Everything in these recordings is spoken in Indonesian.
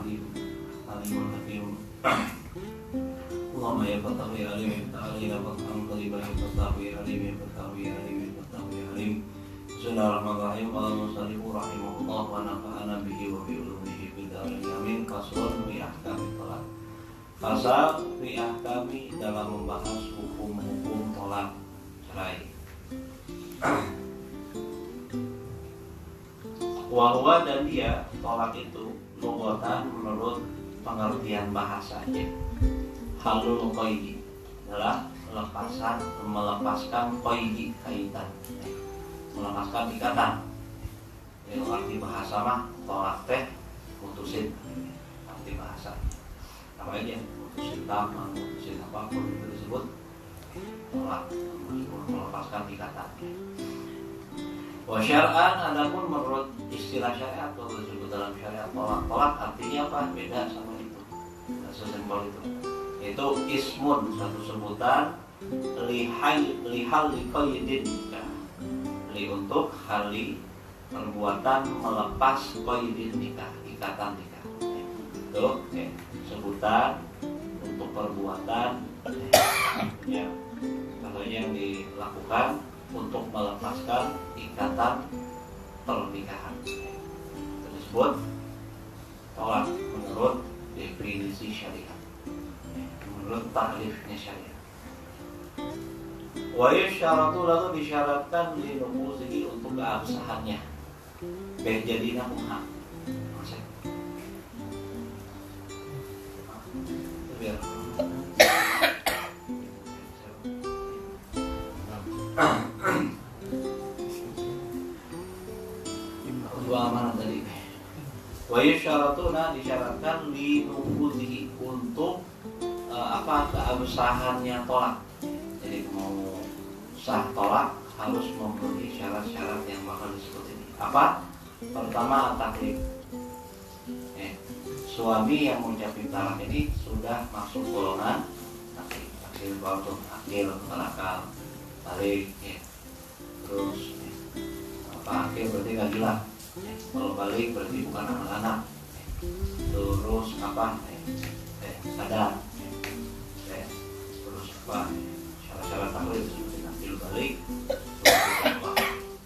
alim alimun hakim. Allahumma ya fatawi alim ta'alina fathan qariban fatawi alim fatawi alim fatawi alim. Bismillahirrahmanirrahim. Allahumma shalli rahimahullah wa nafa'ana bihi wa bi ulumihi fid dharain amin. Faslun fi ahkami thalaq. Fasal fi ahkami dalam membahas hukum-hukum tolak cerai. Wahwa dan dia tolak itu lughatan menurut pengertian bahasanya. Halul qaidi adalah melepaskan qaidi kaitan, melepaskan ikatan. Itu arti bahasa mah tolak teh putusin, arti bahasa. Apa aja putusin taman, putusin apapun itu disebut tolak, melepaskan ikatan. Wa syar'an, adapun menurut istilah syariat atau disebut dalam syariat tolak artinya apa? Beda sama itu. Sesimpel itu. Itu ismun, satu sebutan lihal liqaidin nikah. Li untuk hali perbuatan melepas qaidin nikah, ikatan nikah. Itu sebutan untuk perbuatan yang dilakukan untuk melepaskan ikatan pernikahan. Itu disebut tolak menurut definisi syariat, menurut takrifnya syariat. Wa yusyaratu, lalu disyaratkan li nufuzihi untuk keabsahannya. Baik jadinya kumaha. Biar dua amanah tadi. Wa yusyaratuna, disyaratkan li nufuzihi untuk keabsahannya tolak. Jadi mau sah tolak harus memenuhi syarat-syarat yang bakal disebut ini. Apa? Pertama, taklif. Suami yang mengucapkan talak ini sudah masuk golongan taklif. Taklif waktu akil, talakal, balik. Terus akil berarti gak gila. Kalau balik berarti bukan anak-anak. Terus sadar. Terus syarat-syarat taklif seperti akil balik.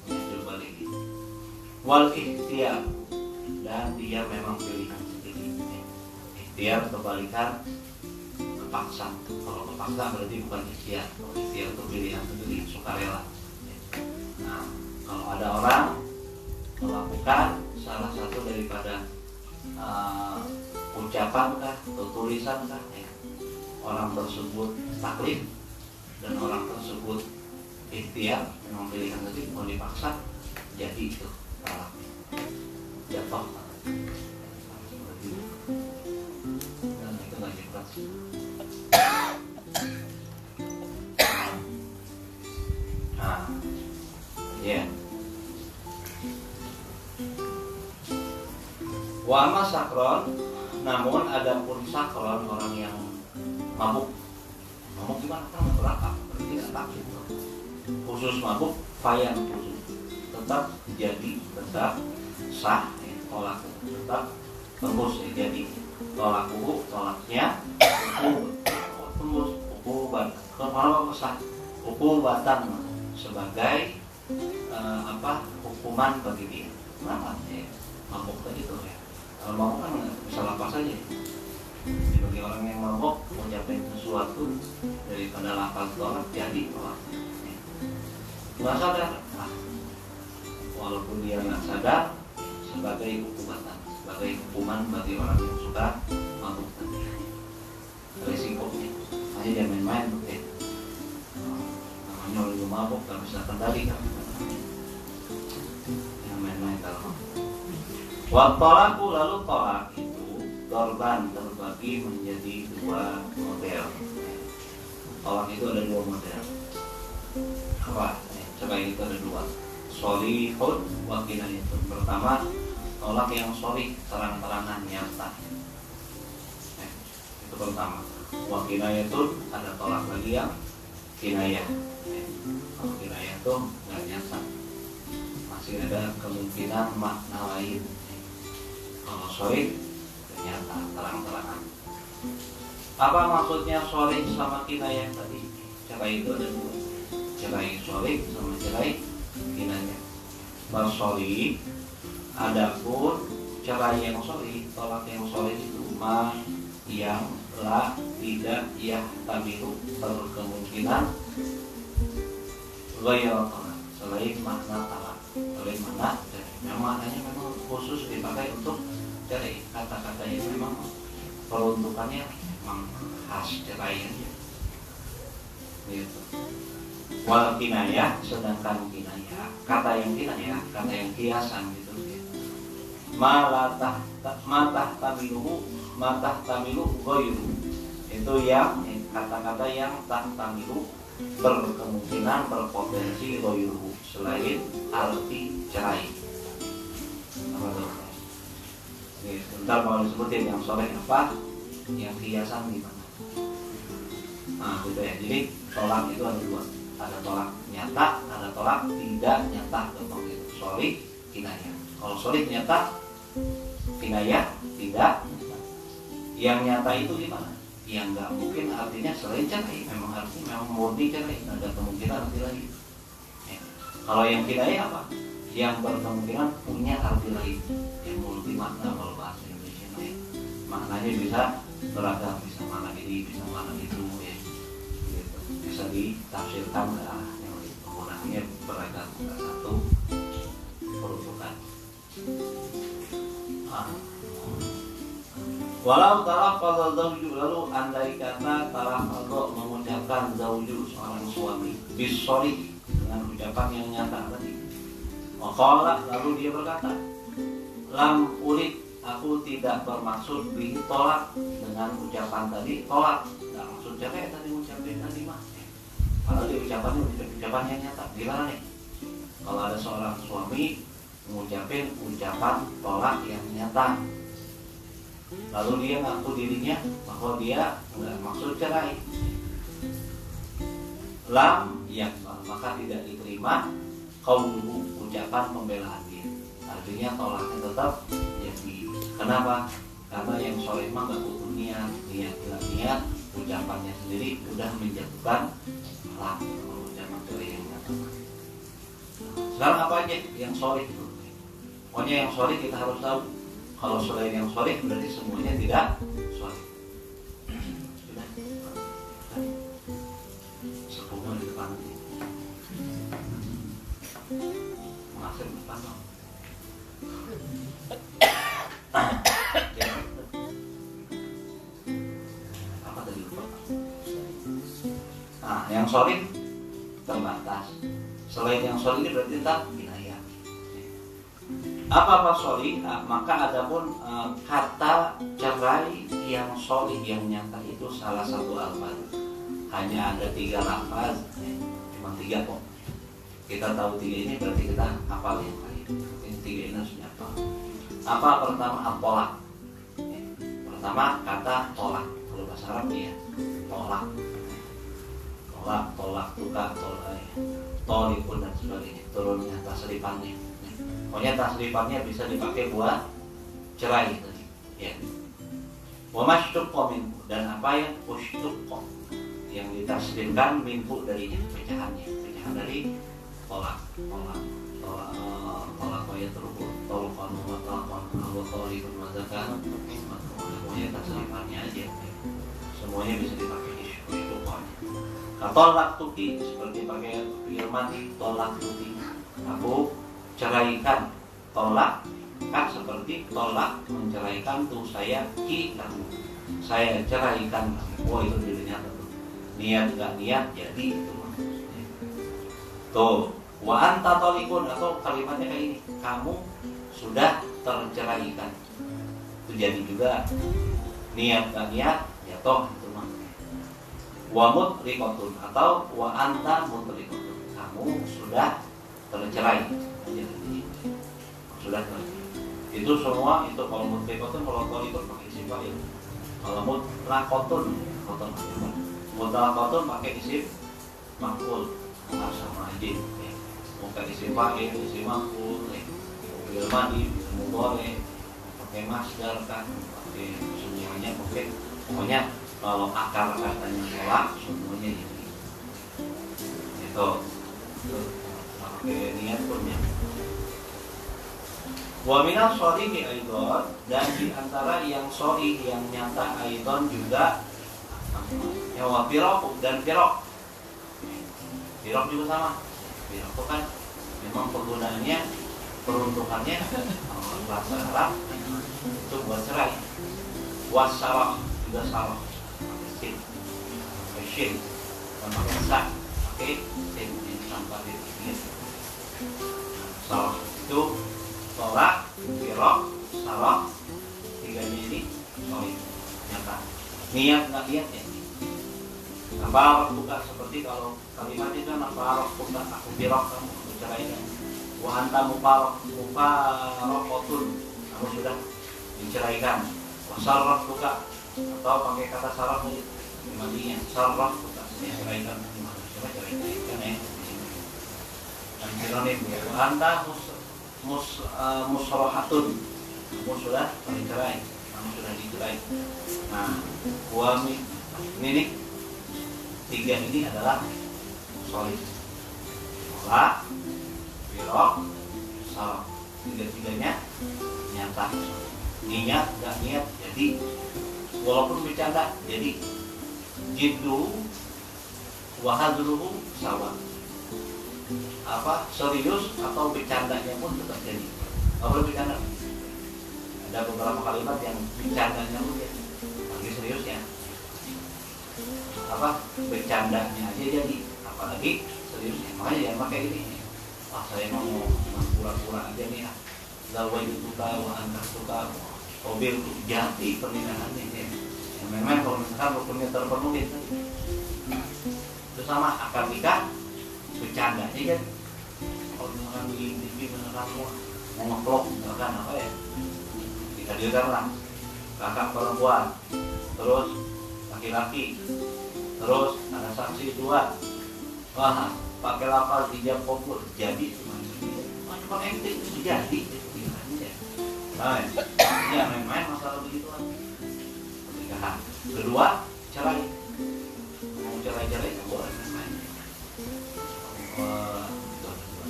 Akil balik. Wal ikhtiyar, dan dia memang pilihan sendiri. Ikhtiyar kebalikan kepaksa. Kalau kepaksa berarti bukan ikhtiyar. Kalau ikhtiyar itu pilihan sendiri, sukarela. Nah, kalau ada orang melakukan salah satu daripada ucapan kah atau tulisan kah, orang tersebut taklif dan orang tersebut ikhtiar, memang pilihan sendiri, mau dipaksa jadi itu talak, jatuh. Dan itu nggak jelas. Nah, ya. Wa amma sakron, namun adapun sakron, orang yang mabuk. Mabuk gimana? Kan berakal, berarti tidak taklif. Khusus mabuk, fayan khusus. Tetap jadi, tetap sah, tolak, tetap tembus. Jadi tolaknya tembus, ukuban. Kalau sah, ukubatan sebagai hukuman bagi dia. Kenapa? Mabuk tadi itu ya. Kalau mabuk kan bisa lapas saja. Jadi bagi orang yang mabuk mencapai sesuatu daripada lapas tolak, jadi tolaknya. Nggak sadar, walaupun dia nggak sadar, sebagai ukubatan, sebagai hukuman bagi orang yang suka mabuk tadi. Resikonya, aja dia main-main tuh ya. Namanya orang mabuk nggak bisa kendali kan. Yang main-main kalau. Wa tolaku, lalu tolak itu korban terbagi menjadi dua model. Tolak itu ada dua model. Apa? Coba itu ada dua. Sholihun wa kinayatun. Pertama, tolak yang sholih, terang-terangan, nyata. Itu pertama. Wa kinayatun, ada tolak lagi yang kinayah. Kalau kinayah itu nggak nyata, masih ada kemungkinan makna lain. Kalau sholih ternyata terang-terangan. Apa maksudnya sholih sama kinayah tadi? Cerai itu ada dua, cerai sholih sama cerai kinayah. Sholih, adapun cerai yang sholih, tolak yang sholih itu mah yang la tidak ya tabiru berkemungkinan ghairu talak, selain makna talak, selain makna cerai. Memang maknanya memang khusus dipakai untuk cerai, kata-katanya memang peruntukannya memang khas cerai aja gitu. Wal kinayah, sedangkan kinayah, kata yang kinayah, kata yang kiasan gitu ya. Matah tamilu ghairu, itu yang kata-kata yang tamilu berkemungkinan berpotensi ghairu, selain arti cerai. Apa tuh? Nih, sebentar mau disebutin yang sholih apa, yang kiasan gimana. Nah gitu ya. Jadi tolak itu ada dua, ada tolak nyata, ada tolak tidak nyata. Gampang gitu. Sholih, kinayah. Kalau sholih nyata, kinayah tidak nyata. Yang nyata itu gimana? Yang nggak mungkin artinya selain cerai, memang artinya memang murni cerai, ada kemungkinan arti lain. Ya. Kalau yang kinayah apa? Yang berkemungkinan punya arti lain, yang multi makna. Kalau bahasa Indonesia ya, maknanya bisa beragam, bisa mana ini, bisa mana itu ya, gitu. Bisa ditafsirkan ke arah yang lain, penggunaannya beragam, bukan satu peruntukan. Walau talafadz zawju, lalu andai kata talafadz mengucapkan zawju seorang suami bisholih dengan ucapan yang nyata tadi. Maqala, lalu dia berkata, lam urid, aku tidak bermaksud ditolak dengan ucapan tadi, tolak, nggak maksud cerai tadi ucapin tadi mah. Kalau dia ucapan yang nyata, gimana nih? Kalau ada seorang suami mengucapin ucapan tolak yang nyata, lalu dia ngaku dirinya bahwa dia nggak maksud cerai, lam yang maka tidak diterima qauluhu, ucapan pembelaan dia. Artinya tolaknya tetap jadi. Kenapa? Karena yang sholih mah nggak butuh niat, niat, ucapannya sendiri udah menjatuhkan talak. Kalau ucapan cerai yang nyata. Sekarang apa aja yang sholih itu? Pokoknya yang sholih kita harus tahu. Kalau selain yang sholih berarti semuanya tidak sholih. Sudah. Sepupu di depan ini. Mengasih depan dong. Apa tadi lupa? Nah, yang sholih terbatas. Selain yang sholih berarti tak kinayah. Apa sholih? Maka adapun kata cerai yang sholih yang nyata itu salah satu alfaz. Hanya ada 3 lafaz, cuma 3 kok. Kita tahu 3 ini berarti kita hafal yang lain. Ini 3 ini harus nyata. Apa pertama? Tolak. Pertama kata tolak. Kalau bahasa Arab ya tolak. Tolak, tukar, tolak, tolikun dan sebagainya. Turunnya tasrifannya. Pokoknya tasrifannya bisa dipakai buat cerai tadi. Ya. Wa masytuqqa minhu, dan apa yang usytuqqa yang ditasrifkan minhu darinya, pecahannya, pecahan dari tolak ya terukun tolakon wa talaqon wa talikun wa zakan. Pokoknya tasrifannya aja. Semuanya bisa dipakai usytuqqa. Tolak tuki seperti pakai firman tolak tuki, aku ceraikan. Tolak kan seperti tolak menceraikan tuh saya ki kamu, saya ceraikan kamu. Oh itu dirinya tuh niat nggak niat jadi itu tuh. Wa anta tolikun, atau kalimatnya kayak ini, kamu sudah terceraikan. Itu jadi juga niat nggak niat ya toh itu mah. Wa mutrikotun, atau wa anta mutrikotun, kamu sudah tercerai. Sudah tercerai. Itu semua itu kalau mutrikotun, kalau tolikun pakai isim fa'il. Kalau mutlaqotun, mutlaqotun pakai isim maf'ul, sama aja. Pakai isim fa'il, isim maf'ul, bil madi, bil mudhari, pakai masdar kan, pakai semuanya pakai, pokoknya kalau akar katanya tolak semuanya ini itu pakai niat punya. Wa minal shorihi aidon, dan di antara yang shorih yang nyata aidon juga ya wa pirok dan pirok. Pirok juga sama. Pirok itu kan memang penggunaannya, peruntukannya bahasa Arab itu buat cerai. Wasarah juga sarah, sin, sin, sama sa, pakai sin sampai di sarah itu tolak, pirok, sarah, tiganya ini solid, nyata. Niat nggak niat ya. Apa bukan seperti kalau kalimat itu kan apa bukan aku pirok kamu menceraikan. Wa anta mufaraqatun, kamu sudah menceraikan. Wa sarraf buka, atau pakai kata sarraf madinya sarraf buka, menceraikan. Coba ceraikan ya. Dan sinonim ya. Wa anta musrahatun, kamu sudah bercerai, kamu sudah dicerai. Nah, ini tiga ini adalah solid, tolak, pirok, saraf. Tiga-tiganya nyata. Niat gak niat jadi, walaupun bercanda jadi jiddu wahadruhu sama. Apa serius atau bercandanya pun tetap jadi. Apa bercanda? Ada beberapa kalimat yang bercandanya pun jadi, lagi seriusnya. Apa bercandanya aja jadi, apalagi seriusnya. Makanya jangan pakai ini. Saya mau pura-pura aja nih. Zawai itu tahu, anak suka, mobil jadi pernikahannya ya. Yang memang kalau misalkan rukunnya terpenuhi itu sama akad nikah bercanda aja kan. Kalau misalkan di TV beneran mau ngeplok misalkan apa ya, dihadirkan lah kakak perempuan, terus laki-laki, terus ada saksi dua, wah pakai lafal hijab kopul jadi cuma cuma acting itu jadi nah ya main-main masalah begituan pernikahan. Kedua cerai, mau cerai nggak boleh main-main.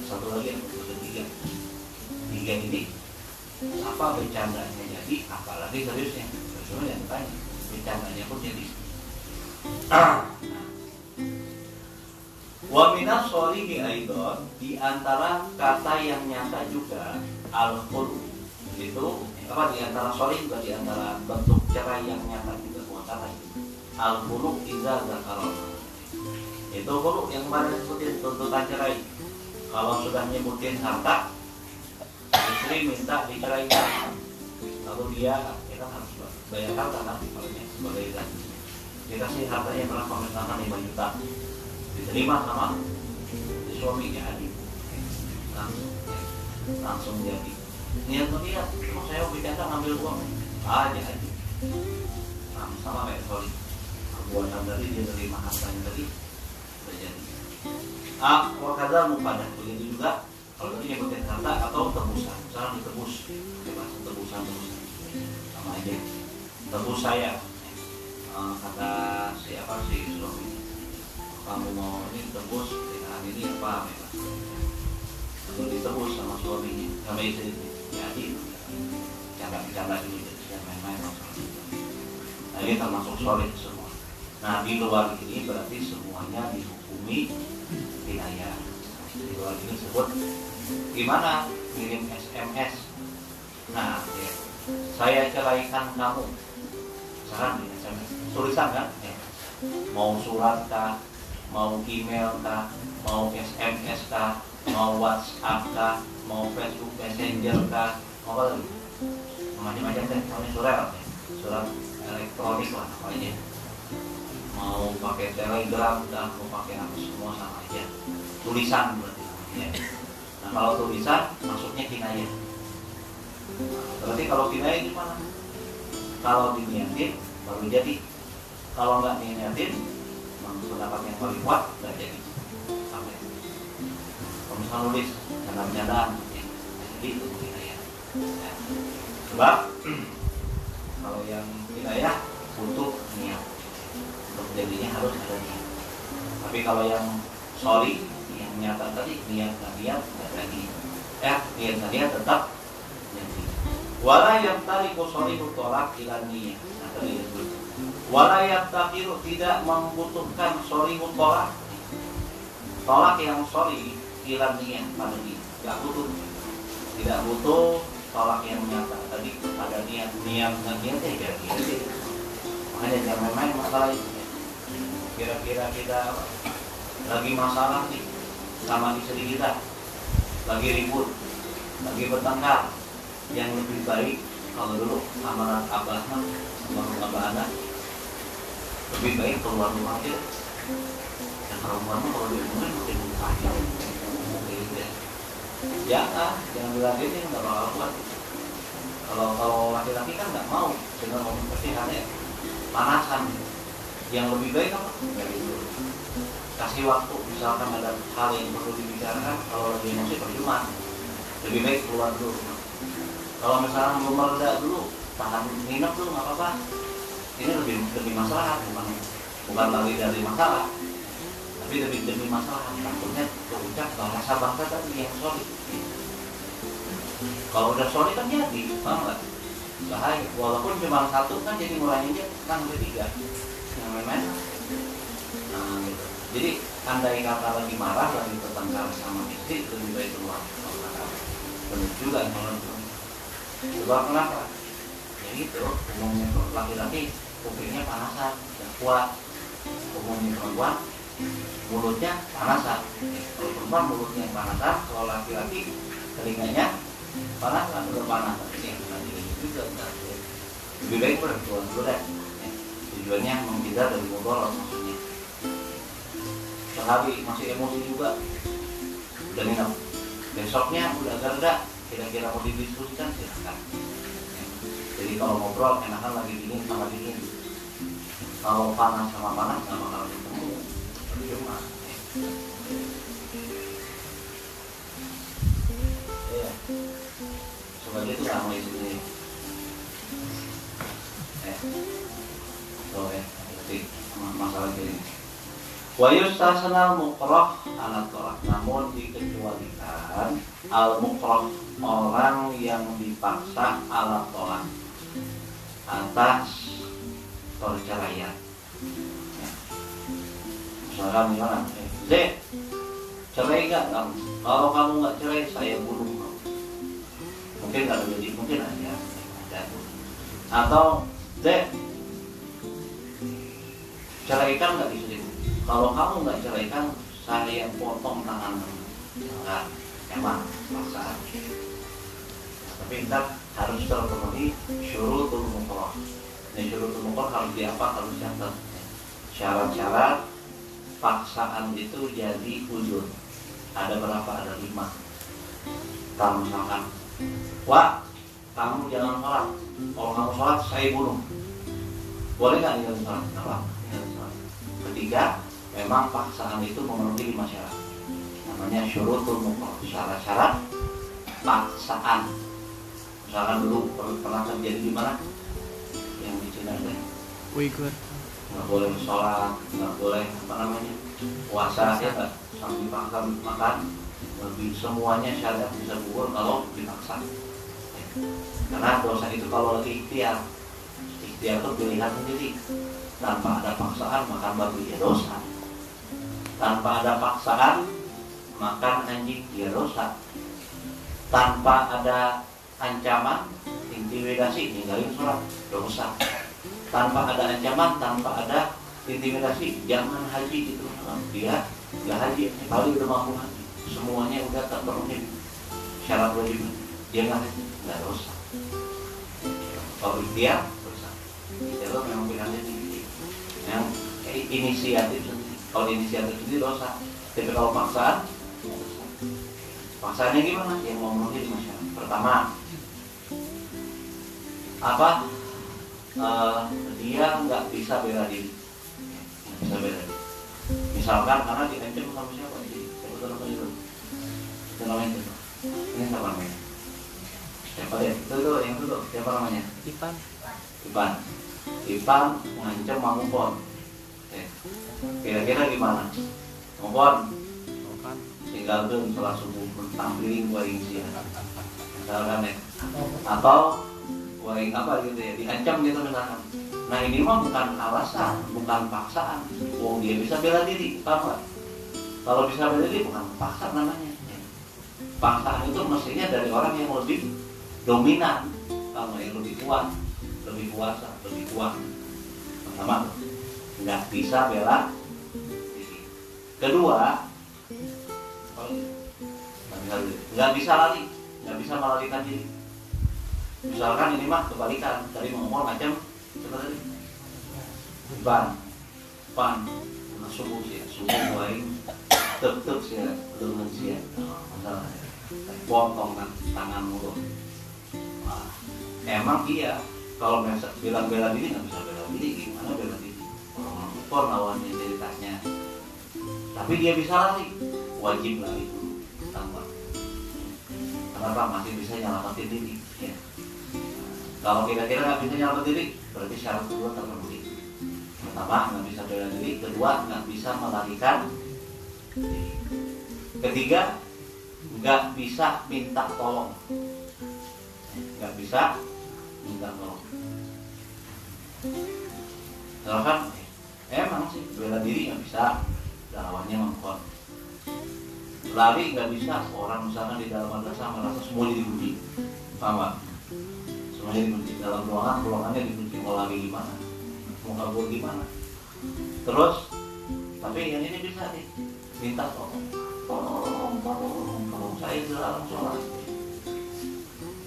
Satu lagi yang tiga ini apa bercandanya jadi, apalagi seriusnya. Seriusnya jangan tanya, bercandanya pun jadi. Wa minas sholihi aidon, di antara kata yang nyata juga al-khulu, itu apa di antara sholih juga di antara bentuk cerai yang nyata juga bukan kata itu. Al-khulu iza zakarah, itu khulu yang kemarin sebutin tuntutan cerai. Kalau sudah nyebutin harta, istri minta diceraikan, lalu dia kan harus bayar harta kan, sebagai ganti. Dikasih hartanya berapa, misalkan 5 juta, diterima sama suaminya, adik langsung jadi. Niat mau saya bercanda ngambil uang aja. Nah, sama kayak sorry perbuatan tadi, dia terima hartanya tadi udah jadi. Wakadar mupadah, begitu juga kalau tadi nyebutin harta atau tebusan, misalnya ditebus, tebusan sama aja. Tebus saya, kata siapa si suami, kamu mau ini tebus pernikahan ini apa memang, lalu ditebus sama suaminya, sama istrinya, jadi canda dulu, jadi main-main masalah itu. Nah ini termasuk solid semua. Nah di luar ini berarti semuanya dihukumi kinayah. Di luar ini sebut gimana, kirim SMS. Nah ya, saya ceraikan kamu, misalkan di SMS tulisan kan ya. Mau surat kah, mau email kah, mau SMS kah, mau WhatsApp kah, mau Facebook Messenger kah, mau apa lagi, macam-macam kan, surat elektronik lah apa aja, mau pakai Telegram kah, mau pakai apa, semua sama aja, tulisan berarti namanya. Nah kalau tulisan maksudnya kinayah. Berarti kalau kinayah gimana? Kalau diniatin baru jadi, kalau nggak diniatin pendapat yang paling kuat nggak jadi sampai. Kalau misalnya nulis canda-candaan ya, jadi itu kinayah ya. Sebab kalau yang hidayah butuh niat, untuk jadinya harus ada niat. Tapi kalau yang sorry, yang nyata tadi niat nggak lagi, niat niat tetap jadi. Wala yang tadi sorry tolak ilan niat. Nah, tadi itu. Wala yang takiru tidak membutuhkan sorry tolak yang sorry ilan niat pada niat, nggak butuh, tidak butuh tolak yang nyata tadi pada niat ya gitu. Makanya jangan main-main masalah itu. Kira-kira kita lagi masalah nih sama istri kita, lagi ribut, lagi bertengkar, yang lebih baik kalau dulu amaran abah anak lebih baik keluar rumah aja. Dan perempuan kalau diomongin makin panjang gitu ya. Jangan bilang ini nggak bakal kuat. Kalau laki-laki kan nggak mau dengan ngomong persihannya panasan. Yang lebih baik apa? Dari itu kasih waktu, misalkan ada hal yang perlu dibicarakan, kalau lagi emosi percuma, lebih baik keluar dulu. Kalau misalnya belum mereda dulu, tahan nginep dulu nggak apa-apa. Ini lebih masalah, bukan lagi dari masalah, tapi lebih demi masalah. Takutnya terucap bahasa bangsa tadi yang solid. Kalau udah solid kan jadi, banget bahaya. Walaupun cuma satu kan jadi mulainya kan ketiga. Yang lain-lain. Nah, gitu. Jadi andai kata lagi marah, lagi bertengkar sama istri, lebih baik keluar. Benar juga kalau sebab kenapa? Ya gitu, umumnya laki-laki kupingnya panasan, dan kuat. Umumnya perempuan mulutnya panasan. Kalau perempuan mulutnya panasan, kalau laki-laki telinganya panasan, udah panas. Ini juga lebih baik keluar dulu deh. Tujuannya menghindar dari mudarat maksudnya. Sehari masih emosi juga, udah nginep. Besoknya udah agak reda, kira-kira mau didiskusikan silahkan. Jadi kalau ngobrol enakan lagi dingin sama dingin. Kalau panas sama panas nggak bakal ketemu. Cuma ya sebagai itu sama istri. Jadi masalah ini. Wa yustasnal mukrah ala tolak, namun dikecualikan al mukrah, orang yang dipaksa ala tolak atas perceraian. Misalkan gimana? Cerai nggak kamu? Kalau kamu nggak cerai, saya bunuh kamu. Mungkin nggak jadi, mungkin aja. Atau ceraikan nggak istri. Kalau kamu nggak ceraikan, saya potong tangan kamu. Enggak, emang paksaan. Tapi ntar harus terpenuhi syurutul mukrah. Ini syurutul mukrah harus diapa? Harus catat. Syarat-syarat paksaan itu jadi uzur. Ada berapa? Ada 5. Kalau misalkan, wah, kamu jangan sholat. Kalau kamu sholat, saya bunuh. Boleh nggak tinggal sholat? Apa? Ketiga, memang paksaan itu memenuhi 5 syarat. Namanya syurutul mukrah, syarat-syarat paksaan. Misalkan dulu pernah terjadi di mana? Yang di Cina deh. Uighur. Nggak boleh sholat, nggak boleh puasa ya nggak, sambil dipaksa makan. Lebih semuanya syariat bisa gugur kalau dipaksa. Karena dosa itu kalau lagi ikhtiar itu pilihan sendiri. Tanpa ada paksaan makan babi ya dosa. Tanpa ada paksaan makan anjing ya dosa. Tanpa ada ancaman intimidasi ninggalin sholat dosa. Tanpa ada ancaman, tanpa ada intimidasi jangan haji itu. Dia nggak haji, kali udah mampu haji, semuanya udah terpenuhi syarat wajib, dia nggak haji, nggak dosa. Kalau dia dosa, itu memang pilihannya sendiri. Yang inisiatif sendiri. Kalau inisiatif sendiri dosa. Tapi kalau paksaan, ya dosa. Paksaannya gimana? Yang mau memenuhi masyarakat. Pertama, apa? Dia nggak bisa bela diri. Nggak bisa bela diri. Misalkan karena diancam sama siapa? Jadi saya betul itu. Itu namanya itu. Ini siapa namanya? Siapa deh? Itu yang itu siapa namanya? Ipan. Ipan mengancam Mangupon. Kira-kira gimana? Mangupon Bukan. tinggal tuh sholat subuh tampilin waing sia. Misalkan ya. Atau waing apa gitu ya, diancam gitu misalkan. Nah ini mah bukan alasan, bukan paksaan. Wong dia bisa bela diri, apa? Kalau bisa bela diri bukan paksa namanya. Paksaan itu mestinya dari orang yang lebih dominan, kalau yang lebih kuat, lebih kuasa, lebih kuat. Pertama, nggak bisa bela diri. Kedua, nggak bisa lari, nggak bisa melarikan diri. Misalkan ini mah kebalikan, tadi ngomong macam seperti pan, subuh sih, subuh waing, tek sih, lengan sih, masalah. Potong kan tangan mulut. Nah, emang iya, kalau bilang bela diri nggak bisa bela diri, gimana bela diri? Orang pun lawannya ceritanya. Tapi dia bisa lari, wajib lari dulu, tambah. Kenapa masih bisa nyelamatin diri? Ya. Kalau kira-kira nggak bisa nyelamatin diri, berarti syarat kedua terpenuhi. Pertama, nggak bisa bela diri. Kedua, nggak bisa melarikan diri. Ketiga, nggak bisa minta tolong. Nggak bisa minta tolong. Misalkan, emang sih bela diri nggak bisa, lawannya mengkon. Lari nggak bisa, orang misalkan di dalam madrasah merasa semuanya dikunci, paham nggak? Semuanya dikunci dalam ruangannya dikunci, mau lari gimana, mau kabur gimana? Terus, tapi yang ini bisa nih, minta tolong, tolong saya dalam sholat.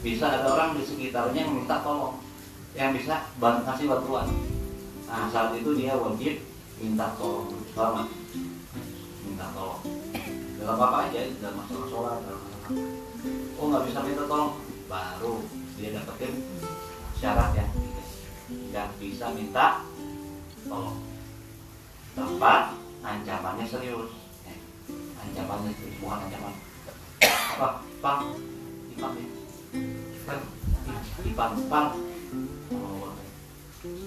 Bisa ada orang di sekitarnya yang minta tolong, yang bisa kasih bantuan. Nah saat itu dia wajib minta tolong, paham nggak? Minta tolong. Dalam apa aja, dalam masalah sholat, dalam masalah. Oh nggak bisa minta tolong, baru dia dapetin syarat yang ketiga, nggak bisa minta tolong. Keempat, ancamannya serius. Ancamannya serius, bukan ancaman. Apa? Pang, Ipan. Oh,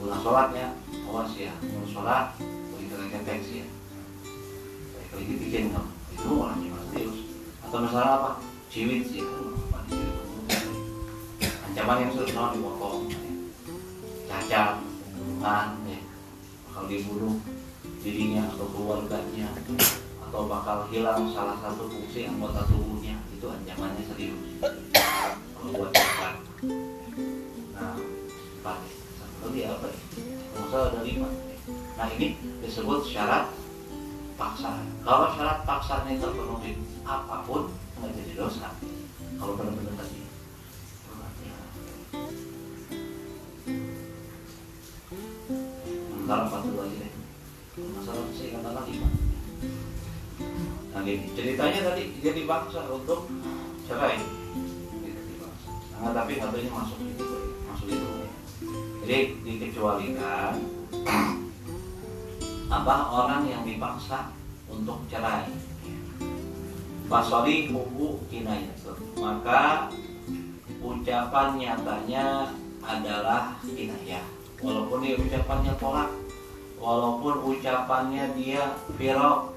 pulang sholatnya, awas ya, mau sholat, begitu infeksi ya. Kalau dibikin kamu. Itu orangnya serius. Atau masalah apa? Ciwit sih, ancaman yang serius sama dipotong, cacat, pembunuhan, ya. Bakal dibunuh dirinya atau keluarganya, atau bakal hilang salah satu fungsi anggota tubuhnya, itu ancamannya serius. Kalau buat cepat, nah, 4. Satu lagi apa? Masalah ada 5. Nah ini disebut syarat paksaan. Kalau syarat paksaan itu terpenuhi, apapun nggak jadi dosa. Kalau benar-benar tadi. Sekarang 4 lagi deh. Masalah saya katakan 5. Nah gini, ceritanya tadi dia dipaksa untuk cerai. Nah tapi katanya masuk itu. Jadi dikecualikan apa orang yang dipaksa untuk cerai. Fasoli hukum kinayatun, maka ucapan nyatanya adalah kinayah. Walaupun dia ucapannya tolak, walaupun ucapannya dia firaq,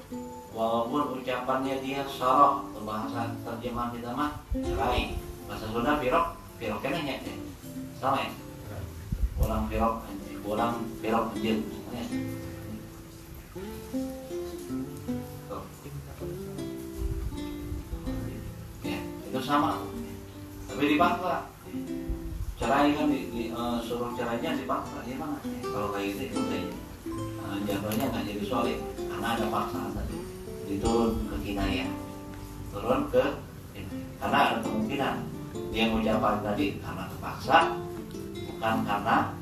walaupun ucapannya dia syarah, bahasa terjemahan kita mah cerai. Bahasa Sunda firaq kan hanya sama ya. Orang firaq anjir. Ya, itu sama. Tapi dipaksa. Cerai kan suruh cerainya dipaksa, ya mana? Kalau kayak gitu itu jatuhnya nggak jadi solid karena ada paksaan tadi. Diturun ke kinayah, turun ke karena ada kemungkinan dia mengucapkan tadi karena terpaksa, bukan karena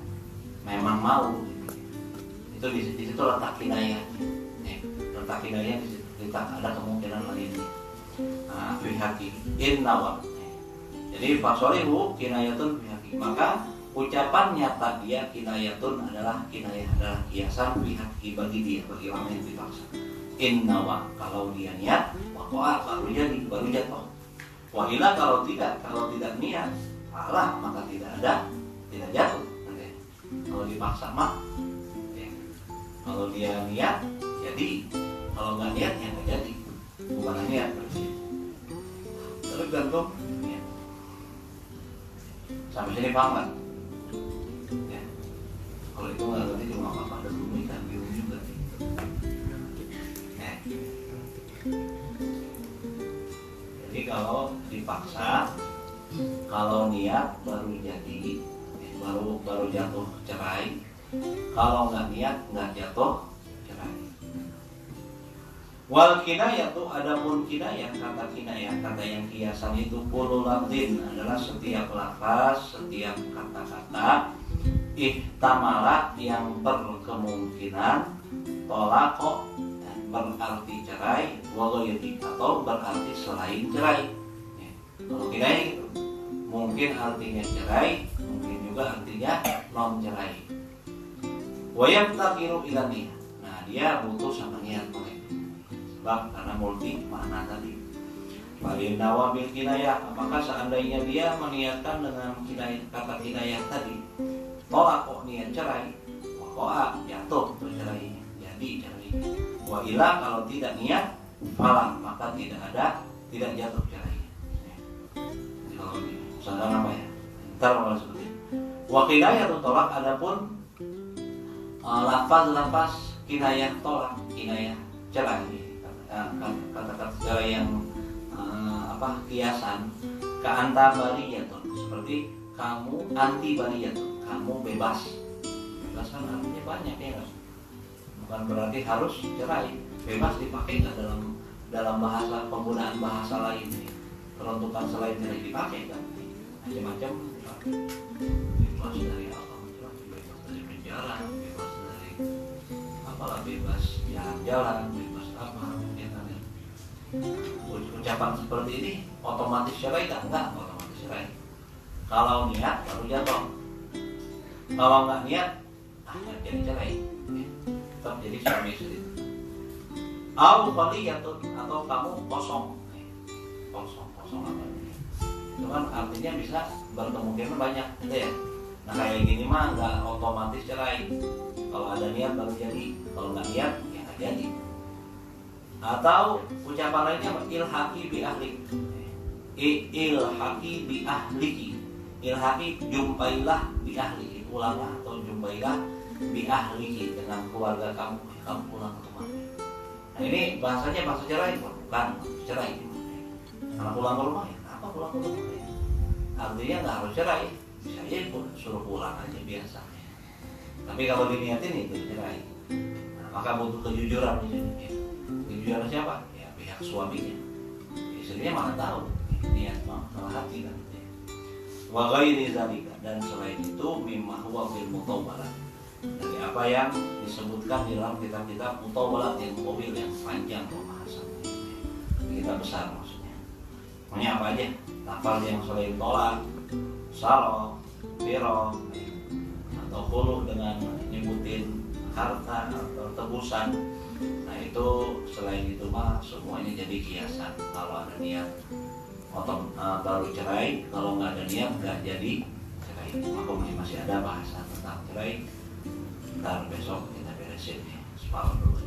memang mau. Itu di situ letak kinayah. Letak kinayah di situ ada kemungkinan lain. Nah, bihaki innawa. Jadi fasolihu kinayatun bihaki. Maka ucapan nyata dia kinayatun adalah kinayah, adalah kiasan bihaki bagi dia, bagi orang yang dipaksa. Innawa, kalau dia niat, waqa'a, baru jatuh. Wa ila kalau tidak niat, salah maka tidak jatuh. Kalau dipaksa mah, ya. Kalau dia niat jadi, kalau nggak niat ya nggak jadi. Bukan niat berarti. Tergantung niat. Sampai sini paham kan? Ya. Kalau itu nggak ngerti cuma apa ada bumi kan bingung juga. Ya. Jadi kalau dipaksa, kalau niat baru jadi, baru jatuh cerai. Kalau nggak niat nggak jatuh cerai. Wal kinayah tuh adapun kinayah, kata yang kiasan itu kullu lafdin adalah setiap lafaz, setiap kata-kata ihtamala yang berkemungkinan tolako berarti cerai, wagoyati atau berarti selain cerai. Ya. Kalau kinayah gitu, mungkin artinya cerai, mungkin juga artinya non cerai. Wayam takiru ilani. Nah dia butuh sama niat mereka. Sebab karena multi makna tadi. Paling nawabil kinayah. Apakah seandainya dia meniatkan dengan kinayah, kata kinayah tadi, tolak kok niat cerai, wakoa jatuh untuk cerai, jadi cerai. Wa ila kalau tidak niat, falah maka tidak jatuh cerai. Jadi kalau ini saudara apa ya? Ntar kalau seperti ini. Wa kinayah itu tolak, adapun lafaz kinayah tolak, kinayah cerai, kata-kata cerai yang kiasan, keanta bariyatun, seperti kamu anti bariyatun, kamu bebas. Bebas kan artinya banyak ya kan? Bukan berarti harus cerai. Bebas dipakai nggak dalam bahasa, penggunaan bahasa lain nih. Peruntukan selain cerai dipakai kan? Macam-macam. Bebas dari apa? Bebas dari penjara, bebas dari apalah, bebas jalan-jalan, bebas apa? Ucapan seperti ini otomatis cerai kan? Enggak otomatis cerai. Kalau niat baru jatuh. Kalau nggak niat, jadi cerai. Tetap jadi suami istri. Au qaliyatun, atau kamu kosong apa? Itu kan artinya bisa berkemungkinan banyak, gitu ya. Nah kayak gini mah nggak otomatis cerai. Kalau ada niat baru jadi, kalau nggak niat ya nggak jadi. Atau ucapan lainnya ilhaqi bi ahli. Ilhaqi bi ahliki. Ilhaqi jumpailah bi ahli. Pulanglah atau jumpailah bi ahliki, dengan keluarga kamu. Kamu pulang ke rumah. Nah ini bahasanya bahasa cerai, bukan cerai. Karena pulang ke rumah ya, apa pulang ke rumah ya? Artinya nggak harus cerai, bisa aja suruh pulang aja biasa. Tapi kalau diniatin itu cerai. Nah, maka butuh kejujuran di sini. Kejujuran siapa? Ya pihak suaminya. Istrinya mana tahu niat malah hati kan. Wa ghairi zalika, dan selain itu mimma huwa fil mutawwalat, dari apa yang disebutkan di dalam kitab-kitab mutawwalat yang mobil yang panjang pembahasannya. Kitab besar maksudnya. Pokoknya apa aja? Lafaz yang selain tolak, saro, biro, atau khulu dengan nyebutin harta atau tebusan. Nah itu selain itu mah semuanya jadi kiasan. Kalau ada niat baru cerai, kalau nggak ada niat nggak jadi cerai. Maka masih ada bahasa tentang cerai. Ntar besok kita beresin ya, separuh dulu.